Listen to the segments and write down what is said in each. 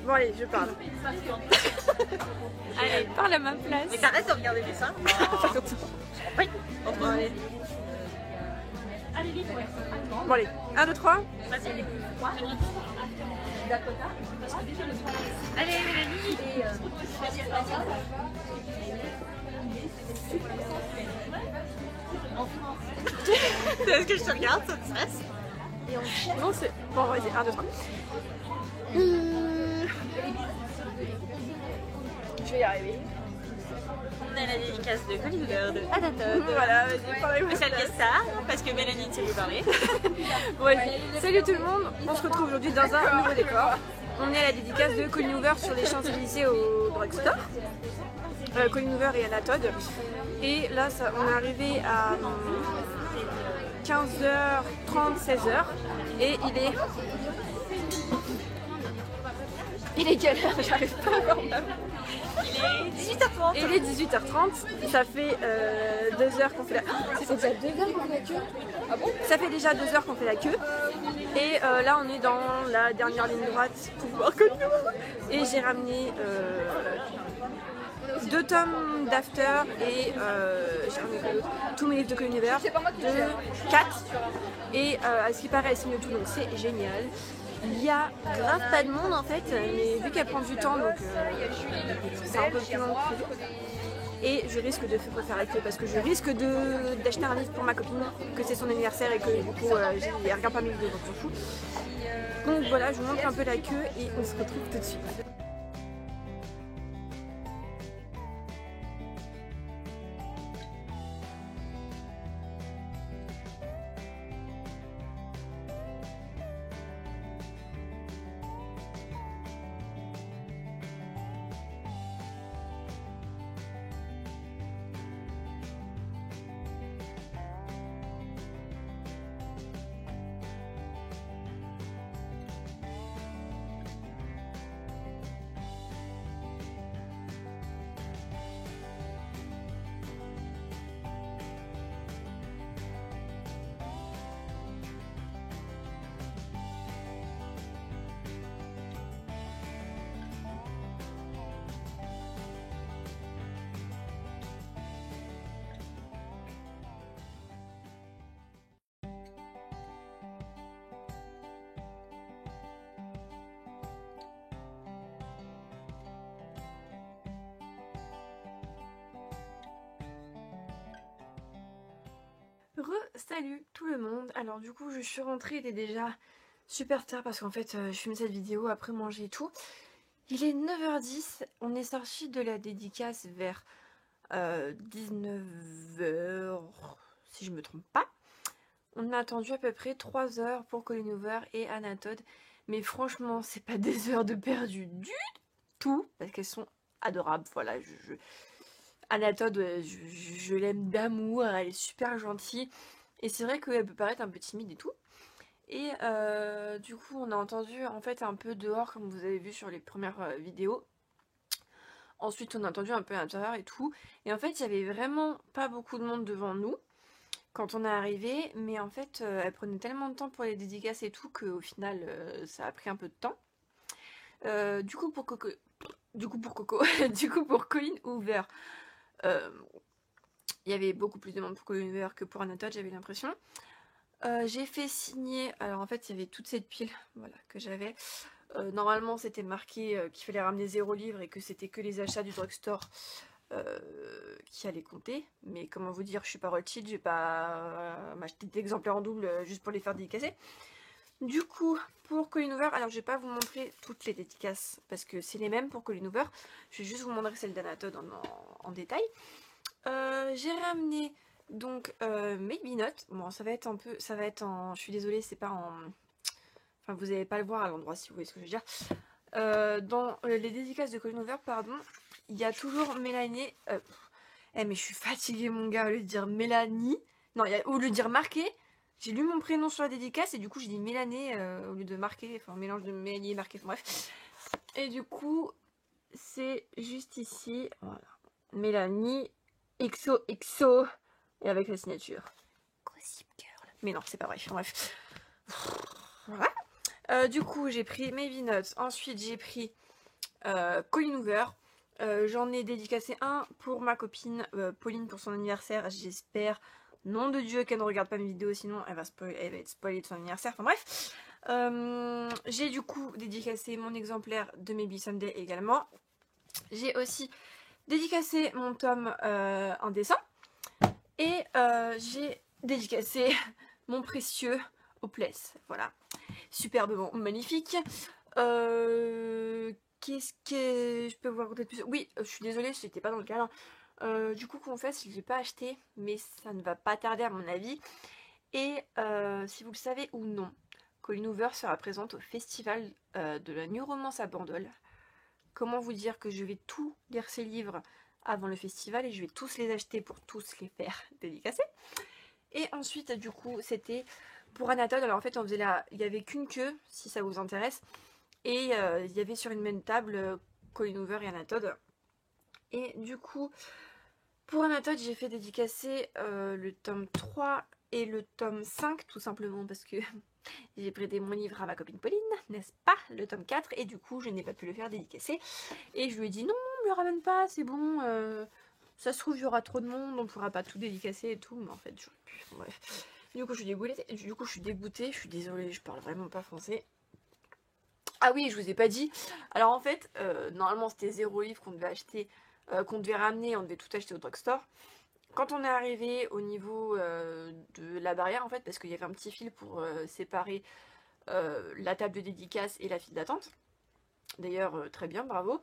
Bon allez, je parle. Allez, parle à ma place. Mais t'arrêtes de regarder mes seins. Oui, Bon allez. Bon allez, 1, 2, 3. allez Mélanie. Est-ce que je te regarde, ça te stresse? Non, c'est... Bon, vas-y, 1, 2, 3. Je vais y arriver. On a la dédicace de Collider de Anatole. Voilà, vas-y, parlez-moi. Spécial guest star, parce que Mélanie ne sait plus parler. Bon, vas-y. Salut tout le monde, on se retrouve aujourd'hui dans un nouveau décor. On est à la dédicace de Colin Hoover sur les Champs-Élysées au drugstore. Colin Hoover et Anna Todd. Et là, on est arrivé à 15h30, 16h. Et il est quelle heure? J'arrive pas à voir même. Il est 18h30. Il est 18h30. Ça fait 2 heures qu'on fait la... Ça fait déjà 2 heures qu'on fait la queue? Ah bon? Ça fait déjà 2 heures qu'on fait la queue. Et là, on est dans la dernière ligne droite pour voir Colin Hoover. Et j'ai ramené 2 tomes d'After et j'ai ramené tous mes livres de Colin Hoover, 4. Et à ce qui paraît, elle signe tout, donc c'est génial. Il y a grave pas de monde en fait, mais vu qu'elle prend du temps, donc c'est un peu plus long que prévu. Et je risque de faire la queue parce que je risque d'acheter un livre pour ma copine, que c'est son anniversaire et que du coup elle regarde pas mes vidéos, donc on s'en fout. Donc voilà, je vous montre un peu la queue et on se retrouve tout de suite. Salut tout le monde. Alors du coup je suis rentrée, il est déjà super tard parce qu'en fait je filme cette vidéo après manger et tout. Il est 9h10, on est sorti de la dédicace vers 19h si je me trompe pas. On a attendu à peu près 3 heures pour Colin Hoover et Anna Todd. Mais franchement c'est pas des heures de perdu du tout parce qu'elles sont adorables. Voilà, Anna Todd, je l'aime d'amour, elle est super gentille. Et c'est vrai qu'elle peut paraître un peu timide et tout. Et du coup on a entendu en fait un peu dehors comme vous avez vu sur les premières vidéos. Ensuite on a entendu un peu à l'intérieur et tout. Et en fait il y avait vraiment pas beaucoup de monde devant nous quand on est arrivé. Mais en fait elle prenait tellement de temps pour les dédicaces et tout qu'au final ça a pris un peu de temps. Du coup pour Colin Hoover, il y avait beaucoup plus de monde pour Colin Hoover que pour Anna Todd, j'avais l'impression. J'ai fait signer, alors en fait il y avait toute cette pile, voilà, que j'avais. Normalement c'était marqué qu'il fallait ramener 0 livre et que c'était que les achats du drugstore qui allaient compter. Mais comment vous dire, je suis pas Rothschild, je vais pas m'acheter d'exemplaires en double juste pour les faire dédicacer. Du coup, pour Colin Hoover, alors je vais pas vous montrer toutes les dédicaces parce que c'est les mêmes pour Colin Hoover. Je vais juste vous montrer celle d'Anna Todd en détail. J'ai ramené donc mes binotes. Bon, ça va être en... Je suis désolée, c'est pas en... Enfin, vous n'allez pas le voir à l'endroit si vous voyez ce que je veux dire. Dans les dédicaces de Colin Hoover, pardon, il y a toujours Mélanie... mais je suis fatiguée mon gars, au lieu de dire Mélanie... Non, au lieu de dire marqué... J'ai lu mon prénom sur la dédicace et du coup j'ai dit Mélanie au lieu de marquer, enfin un mélange de Mélanie et marqué, enfin bref. Et du coup c'est juste ici, voilà, Mélanie, XOXO, et avec la signature Gossip Girl. Mais non, c'est pas vrai, enfin bref. Voilà. Du coup, j'ai pris Maybe Notes. Ensuite, j'ai pris Colleen Hoover. J'en ai dédicacé un pour ma copine Pauline pour son anniversaire. J'espère, nom de Dieu, qu'elle ne regarde pas mes vidéos, sinon elle va être spoilée de son anniversaire. Enfin bref. J'ai du coup dédicacé mon exemplaire de Maybe Someday également. J'ai aussi dédicacé mon tome en dessin. Et j'ai dédicacé mon précieux Hopeless. Voilà. Superbement magnifique. Qu'est-ce que je peux vous raconter de plus? Oui, je suis désolée, je n'étais pas dans le cadre. Du coup, confesse, je ne l'ai pas acheté, mais ça ne va pas tarder à mon avis. Et si vous le savez ou non, Colleen Hoover sera présente au festival de la New Romance à Bandol. Comment vous dire que je vais tout lire ses livres avant le festival et je vais tous les acheter pour tous les faire dédicacer. Et ensuite, du coup, c'était pour Anatole. Alors en fait, il n'y avait qu'une queue, si ça vous intéresse. Et il y avait sur une même table Colleen Hoover et Anatole. Et du coup, pour Anatole, j'ai fait dédicacer le tome 3 et le tome 5, tout simplement parce que j'ai prêté mon livre à ma copine Pauline, n'est-ce pas, le tome 4, et du coup, je n'ai pas pu le faire dédicacer. Et je lui ai dit non, ne me ramène pas, c'est bon, ça se trouve, il y aura trop de monde, on ne pourra pas tout dédicacer et tout, mais en fait, j'aurais pu. Bref. Du coup, je suis dégoûtée, je suis désolée, je parle vraiment pas français. Ah oui, je vous ai pas dit. Alors en fait, normalement c'était 0 livre qu'on devait acheter, qu'on devait ramener, on devait tout acheter au drugstore. Quand on est arrivé au niveau de la barrière, en fait, parce qu'il y avait un petit fil pour séparer la table de dédicace et la file d'attente. D'ailleurs, très bien, bravo.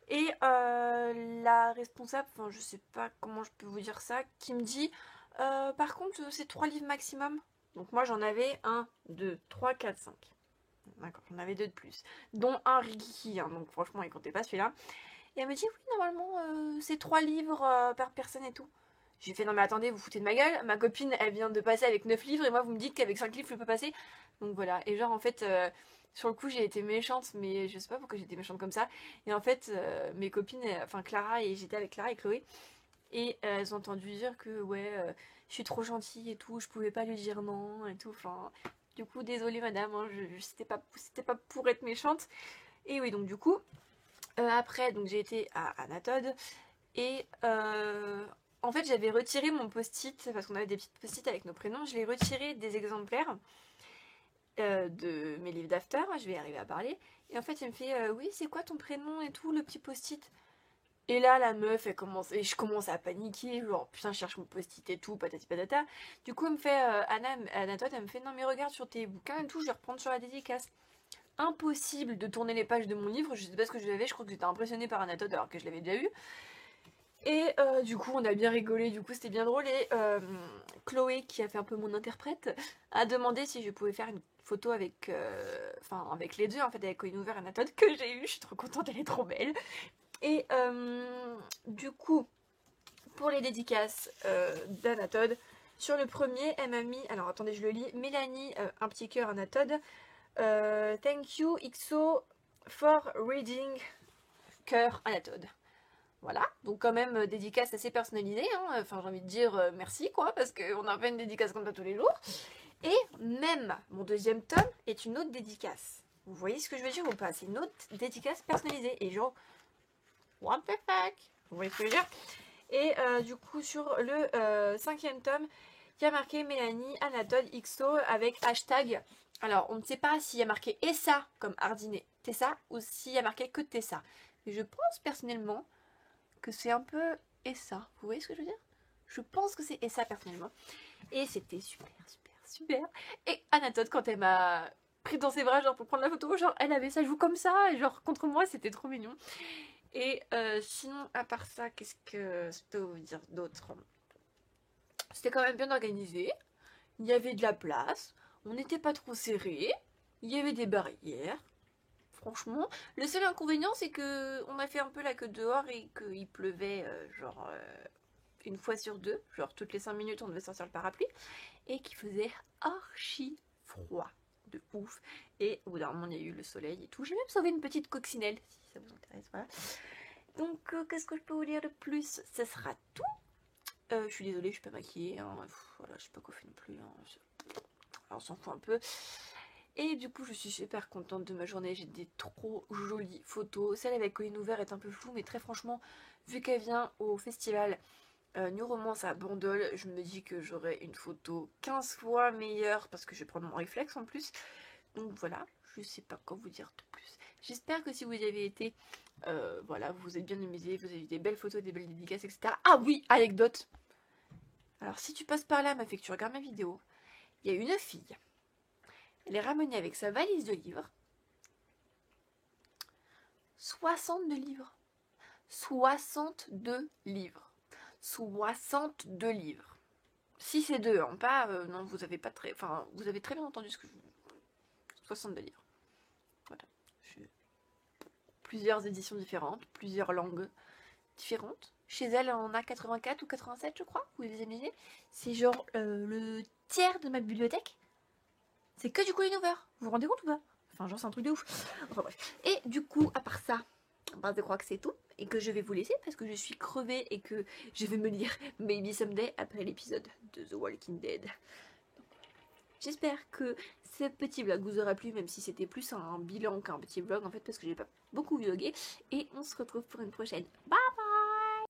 Et la responsable, enfin je sais pas comment je peux vous dire ça, qui me dit par contre c'est 3 livres maximum. Donc moi j'en avais 1, 2, 3, 4, 5. D'accord, j'en avais 2 de plus. Dont un Rikiki, hein, donc franchement il comptait pas celui-là. Et elle me dit oui normalement c'est 3 livres par personne et tout. J'ai fait non mais attendez, vous foutez de ma gueule, ma copine elle vient de passer avec 9 livres et moi vous me dites qu'avec 5 livres je peux passer. Donc voilà, et genre en fait sur le coup j'ai été méchante, mais je sais pas pourquoi j'étais méchante comme ça. Et en fait mes copines, enfin Clara, et j'étais avec Clara et Chloé, et elles ont entendu dire que ouais je suis trop gentille et tout, je pouvais pas lui dire non et tout. Enfin du coup désolée madame, hein, c'était pas pour être méchante. Et oui donc du coup après donc j'ai été à Anatode. Et en fait, j'avais retiré mon post-it, parce qu'on avait des petites post-it avec nos prénoms, je l'ai retiré des exemplaires de mes livres d'after, je vais arriver à parler. Et en fait, elle me fait oui, c'est quoi ton prénom et tout, le petit post-it. Et là, la meuf, elle commence, et je commence à paniquer, genre putain, je cherche mon post-it et tout, patati patata. Du coup, elle me fait, Anatoine, elle me fait non, mais regarde sur tes bouquins et tout, je vais reprendre sur la dédicace. Impossible de tourner les pages de mon livre, je sais pas ce que j'avais, je crois que j'étais impressionnée par Anatole alors que je l'avais déjà eu. Et du coup, on a bien rigolé, du coup, c'était bien drôle. Et Chloé, qui a fait un peu mon interprète, a demandé si je pouvais faire une photo avec, enfin, avec les deux, en fait, avec Colleen Hoover et Anatole, que j'ai eu. Je suis trop contente, elle est trop belle. Et du coup, pour les dédicaces d'Anatole, sur le premier, elle m'a mis, alors attendez, je le lis, Mélanie, un petit cœur Anatole, thank you XO for reading cœur Anatole. Voilà, donc quand même dédicace assez personnalisée, hein. Enfin j'ai envie de dire merci quoi, parce qu'on a fait une dédicace comme ça tous les jours. Et même mon deuxième tome est une autre dédicace. Vous voyez ce que je veux dire ou pas? C'est une autre dédicace personnalisée. Et genre, what the fuck? Vous voyez ce que je veux dire? Et du coup sur le cinquième tome, il y a marqué Mélanie Anatole XO avec hashtag. Alors on ne sait pas s'il y a marqué Essa comme Hardinet Tessa ou s'il y a marqué que Tessa. Mais je pense personnellement que c'est un peu Essa. Vous voyez ce que je veux dire? Je pense que c'est Essa personnellement. Et c'était super, super, super. Et Anatole, quand elle m'a pris dans ses bras, genre pour prendre la photo, genre elle avait sa joue comme ça, et genre contre moi, c'était trop mignon. Et sinon, à part ça, qu'est-ce que je peux vous dire d'autre? C'était quand même bien organisé. Il y avait de la place. On n'était pas trop serré. Il y avait des barrières. Franchement, le seul inconvénient c'est que on a fait un peu la queue dehors et qu'il pleuvait genre une fois sur deux, genre toutes les 5 minutes on devait sortir le parapluie, et qu'il faisait archi froid de ouf. Et au bout d'un moment il y a eu le soleil et tout. J'ai même sauvé une petite coccinelle si ça vous intéresse, voilà. Donc qu'est-ce que je peux vous dire de plus? Ce sera tout. Je suis désolée, je suis pas maquillée, hein. Voilà, je suis pas coiffée non plus, hein. Alors, on s'en fout un peu. Et du coup je suis super contente de ma journée, j'ai des trop jolies photos. Celle avec Colline Ouvert est un peu floue, mais très franchement, vu qu'elle vient au festival New Romance à Bandol, je me dis que j'aurai une photo 15 fois meilleure parce que je vais prendre mon réflexe en plus. Donc voilà, je sais pas quoi vous dire de plus. J'espère que si vous y avez été, voilà, vous vous êtes bien amusés, vous avez eu des belles photos, des belles dédicaces, etc. Ah oui, anecdote. Alors si tu passes par là, mais fait que tu regardes ma vidéo, il y a une fille. Elle est ramenée avec sa valise de livres. 62 livres. 62 livres. 62 livres. Si c'est deux, hein, pas... non, vous avez pas très... Enfin, vous avez très bien entendu ce que je... 62 livres. Voilà. Plusieurs éditions différentes, plusieurs langues différentes. Chez elle, on en a 84 ou 87, je crois. Vous les imaginez? C'est genre le tiers de ma bibliothèque. C'est que du Colleen Hoover. Vous vous rendez compte ou pas? Enfin, genre, c'est un truc de ouf. Enfin, bref. Et du coup, à part ça, je crois que c'est tout. Et que je vais vous laisser parce que je suis crevée et que je vais me lire Maybe Someday après l'épisode de The Walking Dead. J'espère que ce petit vlog vous aura plu, même si c'était plus un bilan qu'un petit vlog en fait, parce que j'ai pas beaucoup vlogué. Et on se retrouve pour une prochaine. Bye!